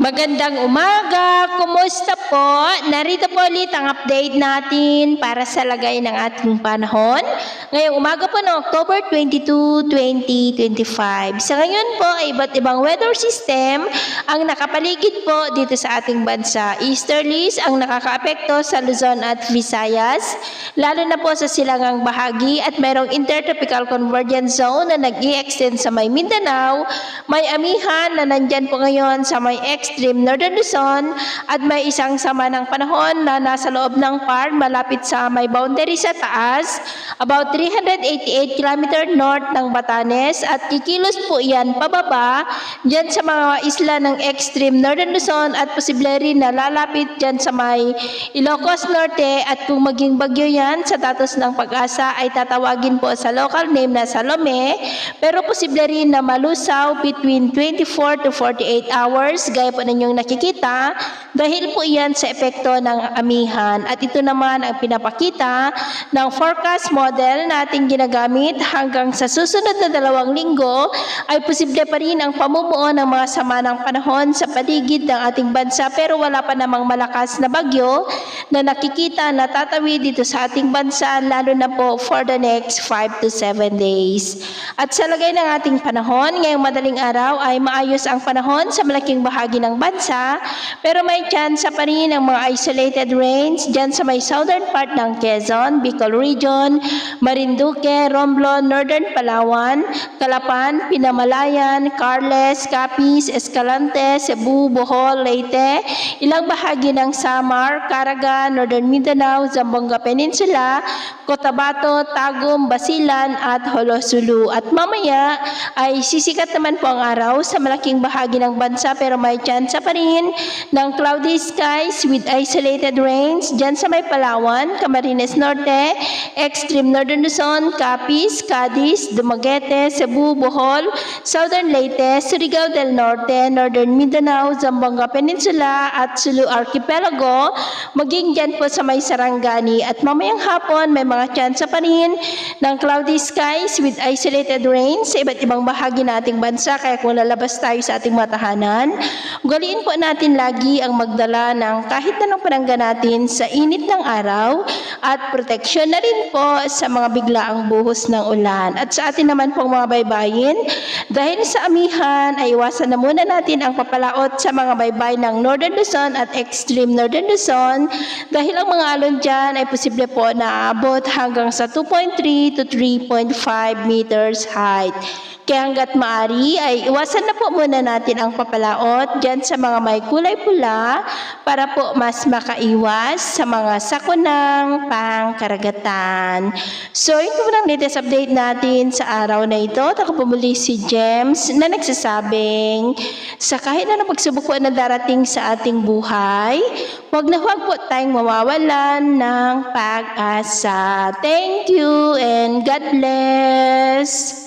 Magandang umaga! Kumusta po? Narito po ulit ang update natin para sa lagay ng ating panahon. Ngayong umaga po ng October 22, 2025. Sa ngayon po ay iba't ibang weather system ang nakapaligid po dito sa ating bansa. Easterlies ang nakakaapekto sa Luzon at Visayas, lalo na po sa silangang bahagi at mayroong intertropical convergence zone na nag-i-extend sa may Mindanao, may amihan na nandyan po ngayon sa may extreme northern Luzon at may isang sama ng panahon na nasa loob ng PAR malapit sa may boundary sa taas, about 388 km north ng Batanes at kikilos po yan pababa dyan sa mga isla ng extreme northern Luzon at posible rin na lalapit dyan sa may Ilocos Norte at kung maging bagyo yan sa datos ng Pag-asa ay tatawagin po sa local name na Salome, pero posible rin na malusaw between 24 to 48 hours gaya po ninyong nakikita dahil po iyan sa epekto ng amihan at ito naman ang pinapakita ng forecast model na ating ginagamit hanggang sa susunod na 2 linggo ay posible pa rin ang pamumuo ng mga sama ng panahon sa paligid ng ating bansa pero wala pa namang malakas na bagyo na nakikita na tatawid dito sa ating bansa lalo na po for the next 5 to 7 days. At sa lagay ng ating panahon, ngayong madaling araw ay maayos ang panahon sa malaking bahagi ng bansa pero may chance pa rin ng mga isolated rains dyan sa may southern part ng Quezon, Bicol Region, Marinduque, Romblon, Northern Palawan, Calapan, Pinamalayan, Carles, Capiz, Escalante, Cebu, Bohol, Leyte, ilang bahagi ng Samar, Caraga, Northern Mindanao, Zamboanga Peninsula, Cotabato, Tagum, Basilan at Holosulu. At mamaya ay sisikat naman po ang araw sa malaking bahagi ng bansa pero may chance pa rin ng cloudy skies with isolated rains dyan sa may Palawan, Camarines Norte, extreme northern Luzon, Capiz, Cadiz, Dumaguete, Cebu, Bohol, southern Leyte, Surigao del Norte, northern Mindanao, Zamboanga Peninsula at Sulu Archipelago, maging dyan po sa may Sarangani at mamayang hapon may mga chance pa rin ng cloudy skies with isolated rains sa iba't ibang bahagi ng ating bansa kaya kung lalabas tayo sa ating mga tahanan, ugaliin po natin lagi ang magdala ng kahit anong panangga natin sa init ng araw at proteksyon na rin po sa mga biglaang buhos ng ulan. At sa atin naman pong mga baybayin, dahil sa amihan ay iwasan na muna natin ang papalaot sa mga baybay ng Northern Luzon at extreme Northern Luzon dahil ang mga alon dyan ay posible po na aabot hanggang sa 2.3 to 3.5 meters height. Kaya hanggat maaari ay iwasan na po muna natin ang papalaot dyan sa mga may kulay pula para po mas makaiwas sa mga sakunang pangkaragatan. So ito po lang latest update natin sa araw na ito. Ako po muli si James na nagsasabing sa kahit na pagsubok po na darating sa ating buhay, huwag na huwag po tayong mawawalan ng pag-asa. Thank you and God bless!